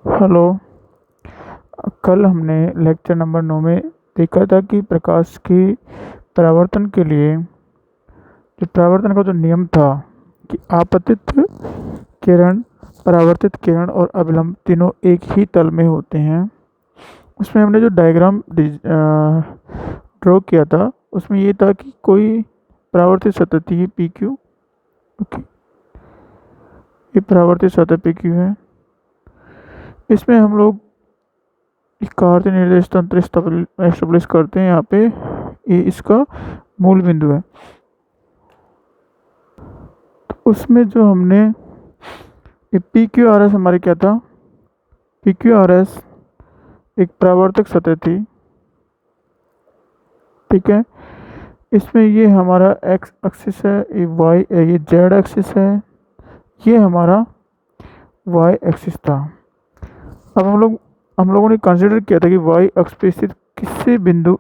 Hello. कल हमने lecture number 9 में देखा था कि प्रकाश की परावर्तन के लिए जो परावर्तन का जो नियम था कि आपतित किरण, परावर्तित किरण और अभिलंब तीनों एक ही तल में होते हैं। उसमें हमने जो डायग्राम ड्रॉ किया था उसमें ये था कि कोई परावर्तित सतह थी, ये पी क्यू। ओके, ये परावर्तित सतह पी क्यू है। इसमें हम लोग कार्य निर्देश तंत्र एस्टेब्लिश करते हैं। यहाँ पे ये इसका मूल बिंदु है। तो उसमें जो हमने ये पी क्यू आर एस हमारे क्या था, पी क्यू आर एस एक परावर्तक सतह थी, ठीक है। इसमें ये हमारा एक्स एक्सिस है, ये जेड एक्सिस है, ये हमारा वाई एक्सिस था। अब हम लोगों ने कंसिडर किया था कि वाई अक्ष पे स्थित किसी बिंदु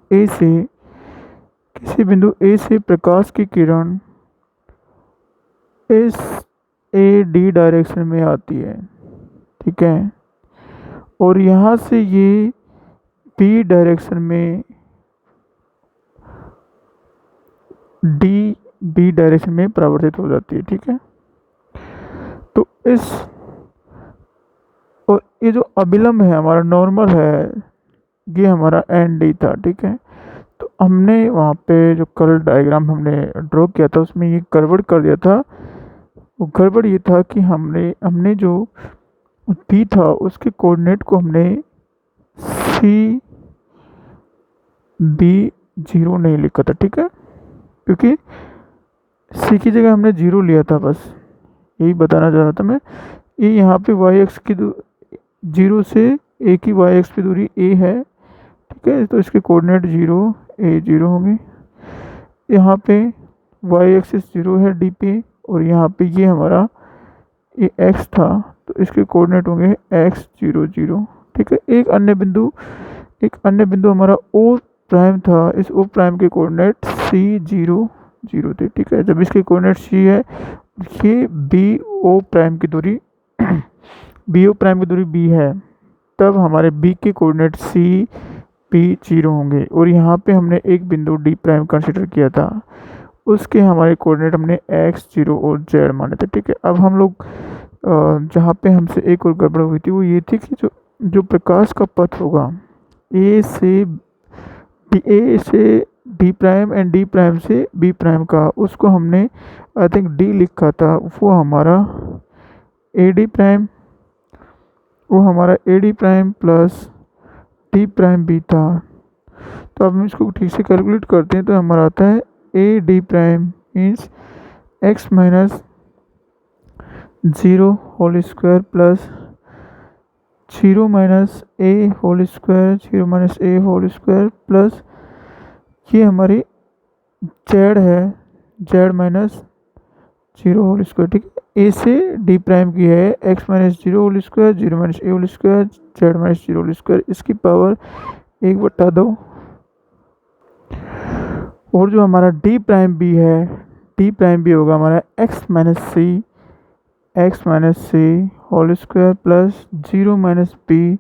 ए से प्रकाश की किरण इस ए डी डायरेक्शन में आती है, ठीक है। और यहाँ से ये बी डायरेक्शन में बी डायरेक्शन में परावर्तित हो जाती है, ठीक है। तो इस और ये जो अभिलंब है हमारा नॉर्मल है, ये हमारा एन डी था, ठीक है। तो हमने वहाँ पे जो कल डायग्राम हमने ड्रॉ किया था उसमें ये गड़बड़ कर दिया था। वो गड़बड़ ये था कि हमने जो पी था उसके कोऑर्डिनेट को हमने सी बी जीरो नहीं लिखा था, ठीक है। क्योंकि सी की जगह हमने जीरो लिया था, बस यही बताना चाह रहा था मैं। ये यहाँ पे वाई एक्स की जीरो से ए की वाई एक्स की दूरी ए है, ठीक है। तो इसके कोऑर्डिनेट जीरो ए जीरो होंगे। यहाँ पे वाई एक्सिस जीरो है डी पे, और यहाँ पे ये हमारा ये एक्स था तो इसके कोऑर्डिनेट होंगे एक्स जीरो जीरो, ठीक है। एक अन्य बिंदु हमारा ओ प्राइम था, इस ओ प्राइम के कोऑर्डिनेट सी जीरो जीरो थे, ठीक है। जब इसके कोऑर्डिनेट सी है, ये बी ओ प्राइम की दूरी बी ओ प्राइम की दूरी बी है, तब हमारे बी के कोऑर्डिनेट सी पी जीरो होंगे। और यहाँ पे हमने एक बिंदु डी प्राइम कंसिडर किया था, उसके हमारे कोऑर्डिनेट हमने एक्स जीरो और जेड माने थे, ठीक है। अब हम लोग जहाँ पे हमसे एक और गड़बड़ हुई थी वो ये थी कि जो प्रकाश का पथ होगा ए से D prime and D prime से बी प्राइम का, उसको हमने आई थिंक डी लिखा था। ए डी प्राइम वो हमारा A D prime plus D prime B था। तो अब हम इसको ठीक से कैलकुलेट करते हैं तो हमारा आता है A D prime means X minus zero whole square plus zero minus A whole square plus ये हमारी जेड है, Z minus zero whole square, ठीक है। ए से डी प्राइम की है X minus zero whole square, zero minus A whole square, Z minus zero whole square, इसकी power 1/2। और जो हमारा डी प्राइम बी है, डी प्राइम बी होगा हमारा X minus C whole square plus zero minus B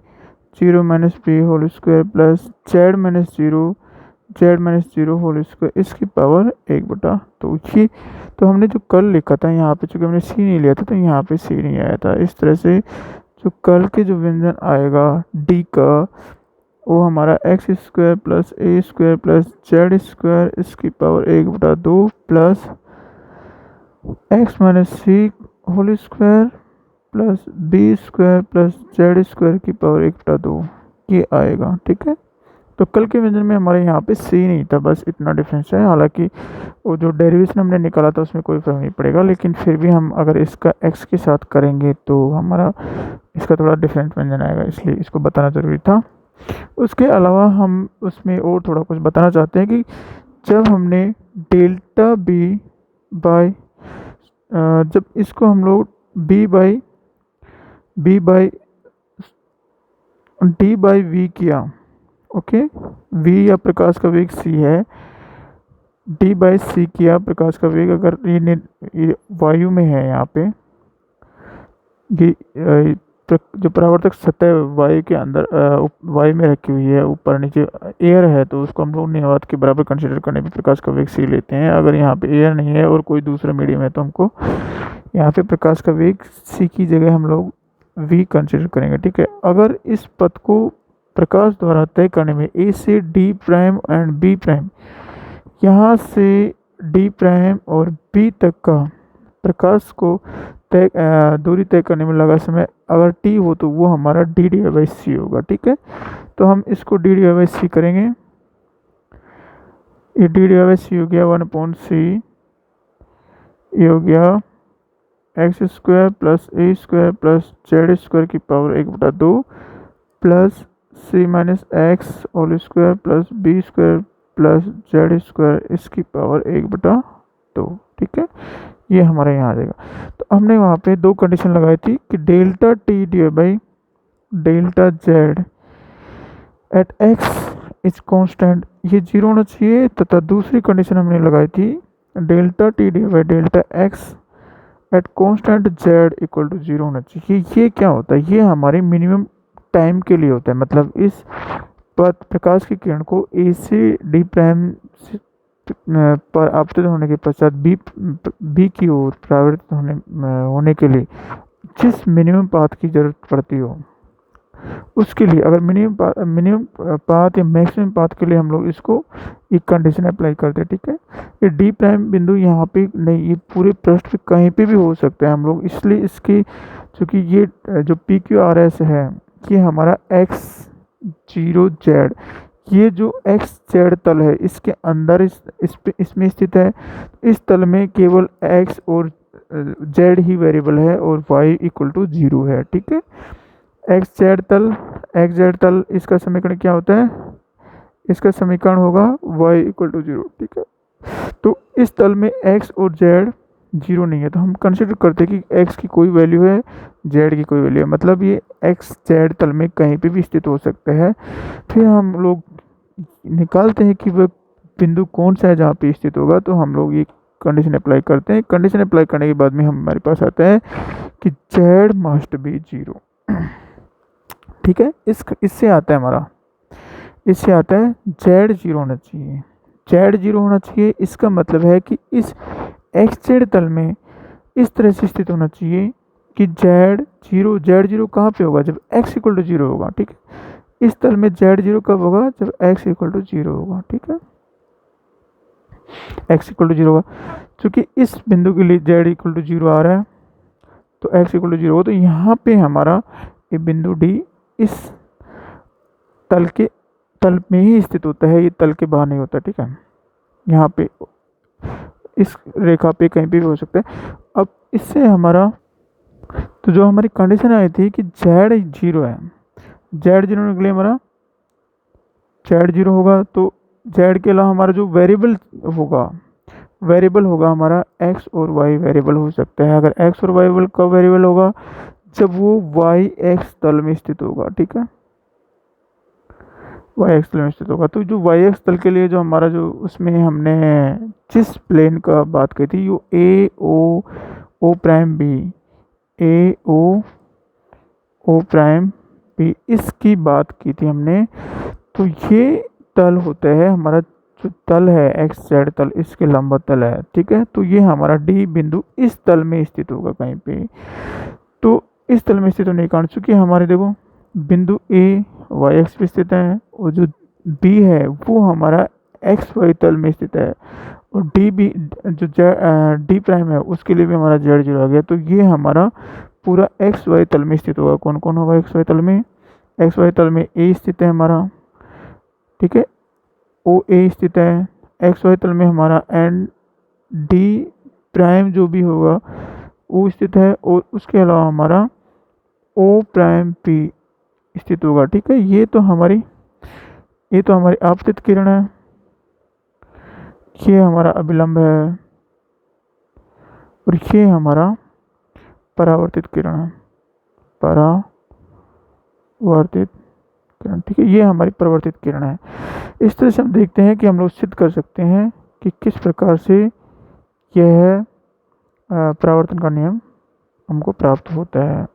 whole square plus Z minus zero whole square, इसकी power 1/2। ये तो हमने जो कल लिखा था यहाँ पे, चूँकि हमने सी नहीं लिया था तो यहाँ पे सी नहीं आया था। इस तरह से जो कल के जो व्यंजन आएगा डी का, वो हमारा X square plus A square plus Z square, इसकी power 1/2 plus X minus C whole square plus B square plus Z square की पावर 1/2 ये आएगा, ठीक है। तो कल के व्यंजन में हमारे यहाँ पे सी नहीं था, बस इतना डिफरेंस है। हालांकि वो जो डेरिवेशन हमने निकाला था उसमें कोई फर्क नहीं पड़ेगा, लेकिन फिर भी हम अगर इसका एक्स के साथ करेंगे तो हमारा इसका थोड़ा डिफरेंट व्यंजन आएगा, इसलिए इसको बताना ज़रूरी था। उसके अलावा हम उसमें और थोड़ा कुछ बताना चाहते हैं कि जब हमने डेल्टा बी बाई जब इसको हम लोग B by D by V किया, ओके। वी या प्रकाश का वेग सी है, डी बाई सी किया प्रकाश का वेग, अगर ये वायु में है यहाँ पे, ये जो परावर्तक सतह वायु के अंदर वायु में रखी हुई है, ऊपर नीचे एयर है, तो उसको हम लोग निवात के बराबर कंसिडर करने पे प्रकाश का वेग सी लेते हैं। अगर यहाँ पे एयर नहीं है और कोई दूसरा मीडियम है तो हमको यहाँ पे प्रकाश का वेग सी की जगह हम लोग वी कंसिडर करेंगे, ठीक है। अगर इस पथ को प्रकाश द्वारा तय करने में ए से D prime and B prime, यहाँ से डी प्राइम और बी तक का प्रकाश को तय दूरी तय करने में लगा समय अगर टी हो तो वो हमारा डी डी बाई सी होगा, ठीक है। तो हम इसको डी डी बाई सी करेंगे। ये डी डी बाई सी हो गया 1/c, ये हो गया X square plus A square plus Z square की power 1/2 plus C minus X whole square plus B square plus Z square इसकी पावर 1/2, ठीक है। ये हमारे यहाँ आ जाएगा। तो हमने वहाँ पे दो कंडीशन लगाई थी कि delta T D by delta Z at X is constant, ये 0 होना चाहिए, तथा दूसरी कंडीशन हमने लगाई थी delta T D by delta X at constant Z equal to 0 होना चाहिए। ये क्या होता है? ये हमारे मिनिमम टाइम के लिए होता है। मतलब इस पथ प्रकाश की किरण को ए से डी प्राइम पर आपतित होने के पश्चात बी की ओर परावर्तित होने के लिए जिस मिनिमम पाथ की जरूरत पड़ती हो उसके लिए, अगर मिनिमम पाथ या मैक्सिमम पाथ के लिए हम लोग इसको एक कंडीशन अप्लाई करते हैं, ठीक है। ये डी प्राइम बिंदु यहाँ पे नहीं, ये पूरे पृष्ठ पे कहीं पे भी हो सकता है हम लोग, इसलिए इसकी चूँकि ये जो पी क्यू आर एस है ये हमारा एक्स 0 जेड, ये जो एक्स जेड तल है इसके अंदर इसमें स्थित है। इस तल में केवल एक्स और जेड ही वेरिएबल है और वाई इक्वल टू 0 है, ठीक है। एक्स जेड तल इसका समीकरण क्या होता है? इसका समीकरण होगा वाई इक्वल टू 0, ठीक है। तो इस तल में एक्स और जेड 0 नहीं है, तो हम कंसिडर करते हैं कि एक्स की कोई वैल्यू है, जेड की कोई वैल्यू है, मतलब ये एक्स जेड तल में कहीं पे भी स्थित हो सकता है। फिर हम लोग निकालते हैं कि वह बिंदु कौन सा है जहाँ पे स्थित होगा, तो हम लोग ये कंडीशन अप्लाई करते हैं। कंडीशन अप्लाई करने के बाद में हमारे पास आता है कि जेड मस्ट बी 0, ठीक है। इससे आता है हमारा, इससे आता है जेड 0 होना चाहिए, जेड 0 होना चाहिए। इसका मतलब है कि इस एक्स जेड तल में इस तरह से स्थित होना चाहिए कि जेड 0 कहाँ पे होगा? जब एक्स इक्वल टू 0 होगा, ठीक है। इस तल में जेड 0 कब होगा? जब एक्स इक्वल टू 0 होगा, ठीक है। एक्स इक्वल टू 0 होगा, चूँकि इस बिंदु के लिए जेड इक्वल टू 0 आ रहा है तो एक्स इक्वल टू 0 होगा, तो यहाँ पे हमारा ये बिंदु डी इस तल में ही स्थित होता है, ये तल के बाहर नहीं होता, ठीक है। यहाँ पे इस रेखा पे कहीं पे भी हो सकता है। अब इससे हमारा, तो जो हमारी कंडीशन आई थी कि जेड 0 है, जेड 0 के लिए हमारा जेड 0 होगा, तो जेड के अलावा हमारा जो वेरिएबल होगा हमारा एक्स और वाई वेरिएबल हो सकता है। अगर एक्स और वाई कब वेरिएबल होगा? जब वो वाई एक्स तल में स्थित होगा, ठीक है। वाई एक्स तल में स्थित होगा, तो जो वाई एक्स तल के लिए जो हमारा जो उसमें हमने जिस प्लेन का बात की थी, यो ए ओ प्राइम बी, ए ओ प्राइम बी, इसकी बात की थी हमने। तो ये तल होता है हमारा, जो तल है एक्स जेड तल, इसके लंबा तल है, ठीक है। तो ये हमारा डी बिंदु इस तल में स्थित होगा कहीं पे। तो इस तल में स्थित होने के कारण चूँकि हमारे देखो बिंदु ए वाई एक्स पे स्थित है और जो बी है वो हमारा एक्स वाई तल में स्थित है, और डी बी जो डी प्राइम है उसके लिए भी हमारा जेड 0 आ गया। तो ये हमारा पूरा एक्स वाई तल में स्थित होगा। कौन कौन होगा एक्स वाई तल में? एक्स वाई तल में ए स्थित है हमारा, ठीक है, ओ ए स्थित है एक्स वाई तल में हमारा, एंड डी प्राइम जो भी होगा वो स्थित है, और उसके अलावा हमारा ओ प्राइम पी स्थित होगा, ठीक है। ये तो हमारी आपतित किरण है, ये हमारा अभिलंब है, और ये हमारा परावर्तित किरण है, परावर्तित किरण, ठीक है। ये हमारी परावर्तित किरण है। इस तरह से हम देखते हैं कि हम लोग सिद्ध कर सकते हैं कि किस प्रकार से यह परावर्तन का नियम हमको प्राप्त होता है।